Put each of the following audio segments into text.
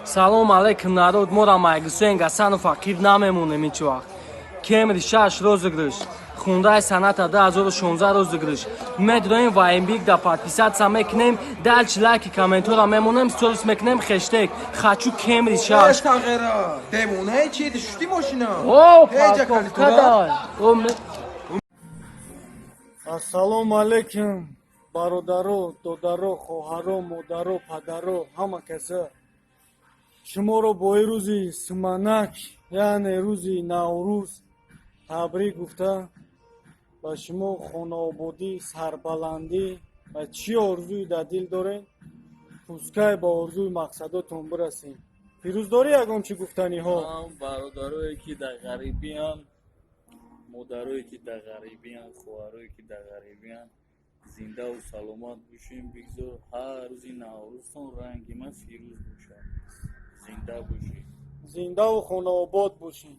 салом алейкум народ, моро Майгусейн Гасану фақир намемонем ҳеҷ вақт. Кемри 6 розыгрыш, хундаи саната 2016 розыгрыш. Медоем ваимбик да подписаться мекунем, дальше лайки комментора мемонем, сторис мекунем хэштег хочу Кемри 6. Тағира, демоне чи дишти машина. О, парковкада. Ассалому алейкум бародаро, додаро, хоҳаро, модаро, падаро, ҳама каса. Шуморо бо рӯзи суманак, яъне рӯзи Наврӯз табрик гуфта ба шумо хонаободӣ, сарбаландӣ ва чӣ орзуи дар дил доред, пускай ба орзуи мақсадотон бирасем. Фирӯз дорӣ ягон чӣ гуфтаниҳо? бародарое ки дар ғарибиян, модарое ки дар ғарибиян, хоҳарое ки дар ғарибиян, зиндаву саломат бошем. Бигзор ҳар рӯзи Наврӯзтон рангиман фирӯз бошад. Зинда бошед. Зиндаву хонаобод бошед.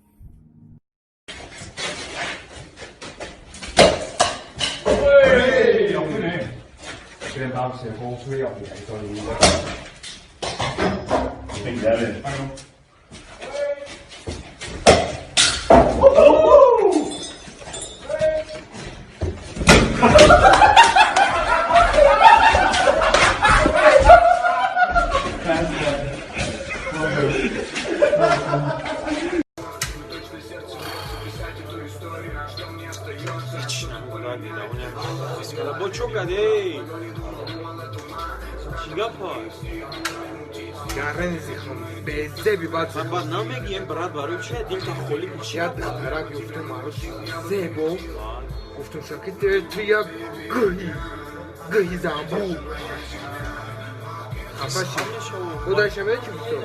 Бочо гадей. Чигапа? Гарен зихом, безеби бад. Ба намегием брат, барои чӣ дилта холӣ мешавад? Я дагара гуфтам марош зебо. Гуфтам шаки ту як гӯҳи замбу. Хапаши. Худашаме чӣ гуфтам?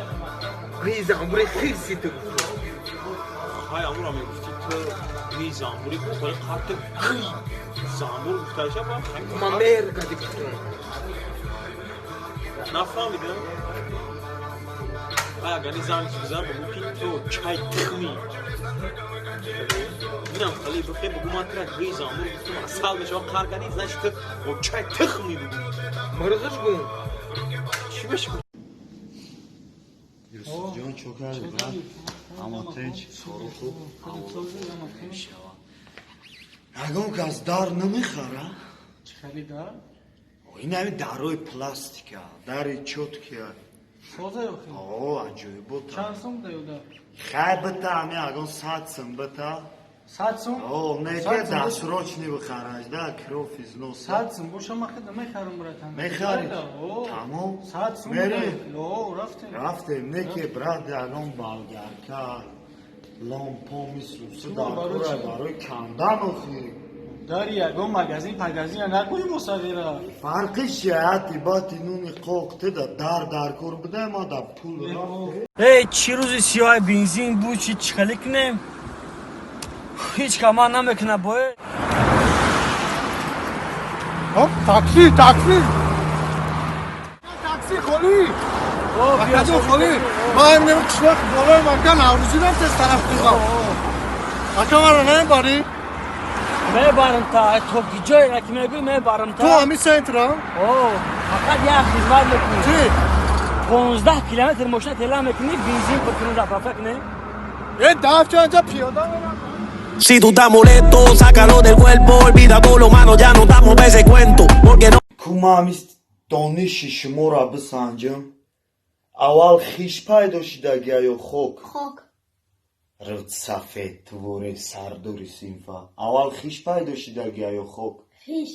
Гӯҳи замбури хирси ту гуфтам. Ҳай амура мегуфти ту гӯҳи замбури бухори қатти гӯҳи замбур гуфташа ба Ман меҳргади гуфтам. нафаҳмидам. Агар ин замни бизар бигӯ ки ту чай тухмӣ. Инам хали бихе бигӯ ман тра гӯҳи замбур гуфтам асал мешава қаргади значит ту бо чай тухмӣ бигӯ. Марозаш гум. Чӣ мешава? Ҷон чӯ кардӣ брат? Ҳама тинч, кору хуб? Ягон кас дар намехара? Чӣ харидаа? Инави дарои пластика, дари чоткия. Соза ёхи? О, аҷоибота. Чанд сум даёда? Хай бита, ами ягон 100 сум бита. 100 сум? О, неке дастрочни бихараш, да, кроф из носа. 100 сум боша ман худа мехарам братан. Мехарӣ? Тамом. 100 сум. Мерӣ? О, рафтем. Рафтем, неке брат ягон болгарка, лампо мислу сидаркура барои кандан охӣ. Дари ягон магазин накунӣ бо савира. Фарқи шиати бати нуни қоқ тида дар-кор бидаем ада пул рафте. Эй, чӣ рӯзи сиёҳи бензин буд, чӣ хали кунем? Ҳеҷ камар намекуна боед. Такси. Такси холӣ. Акадо холӣ. Ман нем кишлак болои манка Наврӯзидам тез тараф дидам. Ака маро небарӣ? Мебарам та, то ҷое ки мегӯй мебарам та. Ту ҳами сентра? О, фақат як хизмат мекунӣ. Чӣ? 15 километр мошина тела мекунӣ, бензин пуркунӣ дафафа кунӣ. Давча анҷа пиёда мерам. Si tú estás molesto, sácalo del cuerpo, olvida todo lo malo, ya no estamos para ese cuento, porque no. Кума амис дониши шуморо бисанҷам. Аввал хиш пайдо шидагия ё хок? Хок. Рӯд сафед твори сардори синфа. Аввал хиш пайдо шидагия ё хок? Хиш.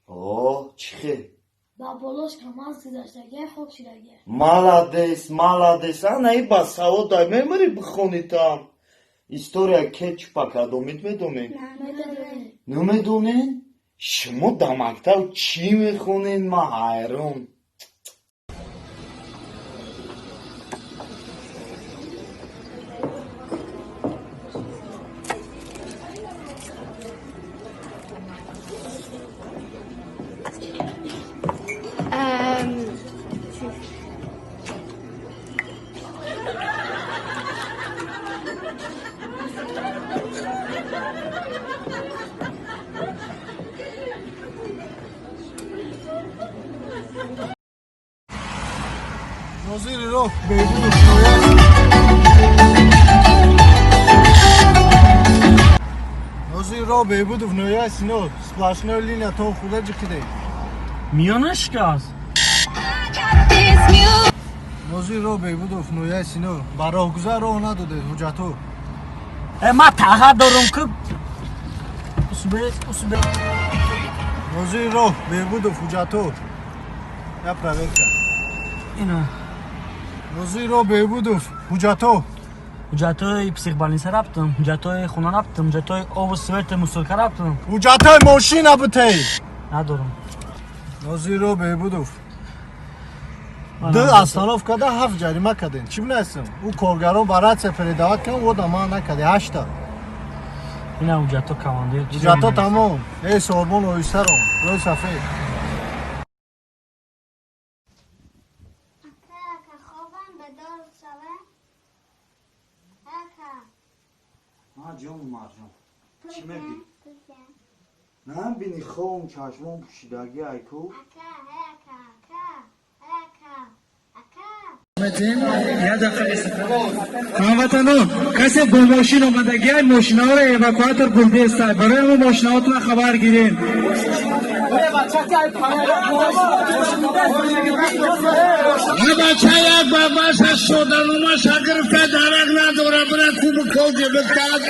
О, чӣ хел? Ба болош камаз гузаштагия хок шидагия. Маладес. Ана и ба саводай мемари бихонӣ там. История кетчупака медонед? Намедонед? Шумо дар мактаб чӣ мехонед? Ман ҳайрон. Назиров Бейбудов ноя. Назиров Бейбудов ноя сино. Сплошная линия то худа жикиде. میانش که است Назиров Бейбудов ноя сино. Бароҳгузар роҳ надоде ҳуҷҷато. من تقدر دارم که Назиров Бейбудов ҳуҷҷато. Я проверка. اینا Назиров Бейбудов ҳуҷҷато. حجتای پسیخ رفتم حجتای خونه رفتم حجتای آب و سویت مسلکه رفتم ҳуҷҷатои мошина битей. ندارم Назиров Бейбудов. ду остановкада 7 ҷарима кардем. Чӣ бинастем? Ӯ коргарон ба ратсия передават кардем, во да ман накарде 8. اینا حجتا کمانده ҳуҷҷато тамом. Сормон оҳистаро. Рӯи сафед. Aka خوابم بدار شوه aka جان مرجان چی میگی؟ نه بینی خوام چشمام پوشیدگی ایکو aka هموطنان کسی با ماشین آمدگی های ماشین ها را ایواکواتور گلده است برای ما ماشین هاتون خبر گیرین بچه یک باباش از شدن و ما شگرفته درک نداره برای خوب کوجه بکتاد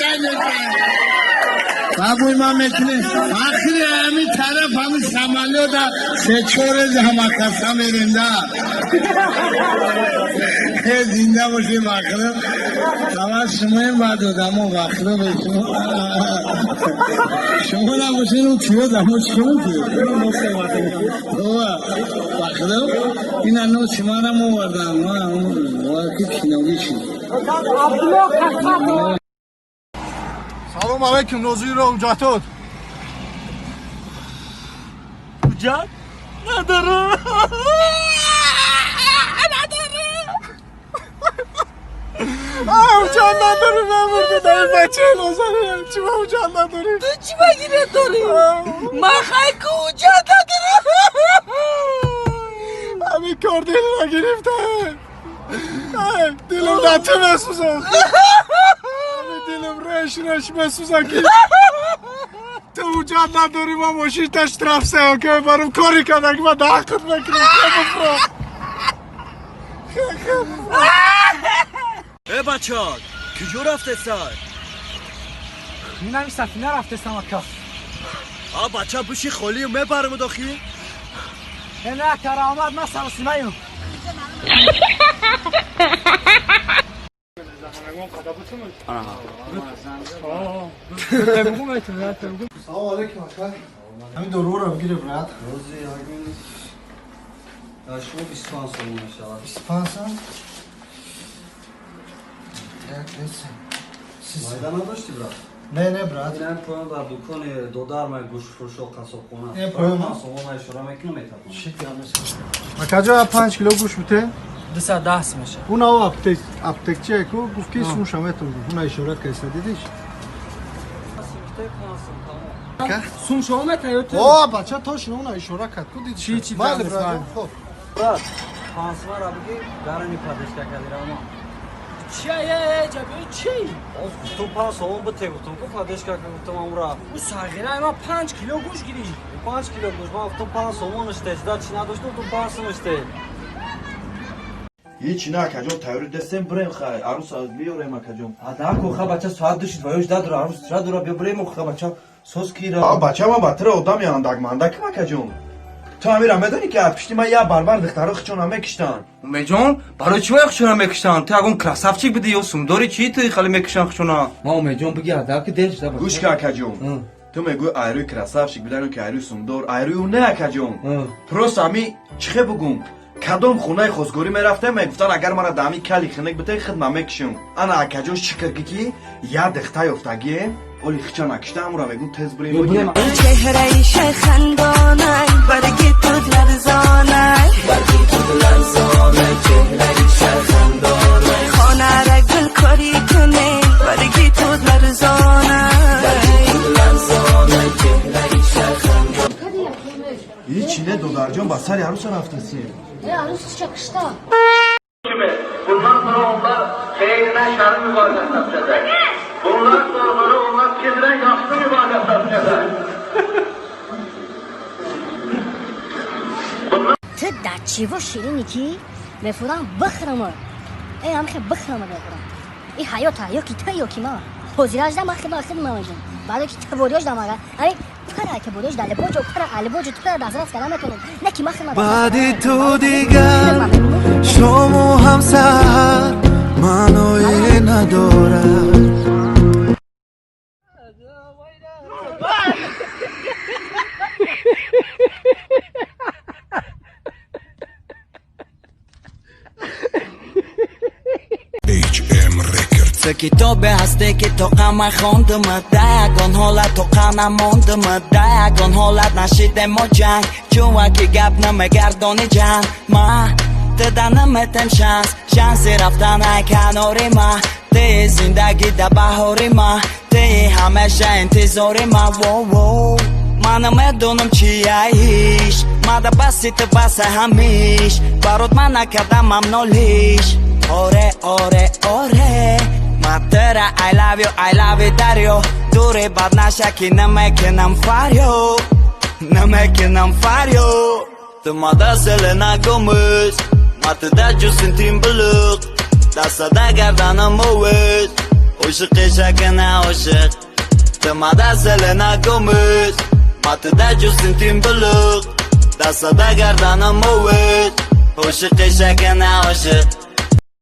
بابوی ما میکنه آخری همین طرف همین سمالیو دا سه چوره همه کسا میرنده زنده باشیم آخره همه شما این بعد دمو آخره بشیم شما نباشین اون چیه دمو چیه آخره این انو شما نمو وردم واقعی کنوی چی салом алайкум Нозиров ҳуҷҷатот. حجت ندارم ҳуҷҷат надорем намурда дар бачаи нозарем чӣ ба ҳуҷҷат надорем تو چی بگی نداری؟ من خیلی حجت ندارم ҳамин кор дилро гирифта дилам дар ту месӯзад ҳамин дилам реш месӯзад ки ту ҳуҷҷат надорӣ ма мошинта штрафсая ки барам кори кардак ма даҳқат мекунам بچه ها کجا رفته سر؟ این همی سفینه رفته سمکا بچه بشی خالی و میبرم داخل نه کرامت من سرسیمه ایم салом алайкум ака ҳамин доруро бигирем брат شما 25 سال میشود 25 сом майда نداشتی برات؟ не брат اینم پایان در دکان دودار مای گوشت فروش و قصاب خونه نه پایان سوما اشاره میکنم میتونم акаҷо 5 кило гӯшт бите 210 میشه اونها аптекчия ку гуфт ки сумша метавонад уна ишорат креста дидиш سوم شما متایوت о бача тош уна ишора кард ку дидиш چی майли دانست брат من؟ хоб برات پانسما را بگی گرانی پادشته کردی اما چی یه جبه چی؟ تو پاس سوم بته گفتم کو پادشته گفتم امرا او ساغیره ما 5 کیلو گوش گیری 5 کیلو گوشت ما گفتم پاس سوم نشته چدا چی نداشتم تو پاس نشته هیچ نه کجا تایور دستم بریم خای عروس از بیاریم کجا آدم کو خا بچه ساعت داشت وایش داد رو عروس چرا دورا بیا بریم خا بچه سوس کیرا بچه ما باتر آدم یاندگ ماندک ما کجا تو امیر میدونی که پشتی ما یه باربر دخترو خچون میکشتن اومیجان برای چی خچون میکشتن تو اون کراسافچیک بدی یا سومداری چی تو خالی میکشن خچونا ما اومیجان بگی آدم که دلش داد گوش که کجا تو میگو ایروی کراسافچیک بدن که ایروی سومدار ایروی نه کجا پروس امی چخه بگم کدام خونه خوزگوری میرفته میگفتن اگر مرا دامی کلی خنک بده خدمت میکشم انا اکجوش چیکار کی یا دختای افتاگیه اولی خچان اکشته امورا میگم تز بریم چهره شخندانه برگی تو لرزانه چهره شخندانه خانه را گل کاری کنه برگی تو لرزانه هیچی نه دودار جان با سر عروس رفته سیم عروس چکشتا Bundan sonra onlar xeyrine şərin mübarək tapacaqlar. Bunlar sonra onlar kedirən yaxşı mübarək tapacaqlar. تو دچی و شیرینی کی مفورم بخرمه ای هم خیلی بخرمه بخورم این حیات ها یکی تا یکی ما حوزیراج دم اخی با اخی مواجم برای که تبوریاج دم اگر ای پره تبوریاج دل بوجو پره علی بوجو تو پره دست کلام میکنم نکی ما خیلی بعدی تو دیگر شما هم سر منوی ندارد سه کتاب هسته که تو قمه خوندم دگان حالت تو قمه موندم دگان حالت نشیده ما جنگ جوا که گپ نمگردانی جنگ ما تدنم تن شانس رفتن کناری ما تی زندگی ده بهاری ما تی همیشه انتظاری ما وو منم میدونم چیه ایش مده بسی تو بس همیش برات من نکردم ممنولیش آره آره آره ماتره I love you داریو دوری بد نشه که نمیکنم فریو نمیکنم فریو تو ماده سل نگمش مات ده جو سنتیم بلوغ دست ده گردنم موش عشق شکه نه عشق تو ماده سل نگمش مات ده جو سنتیم بلوغ دست ده گردنم موش عشق شکه نه عشق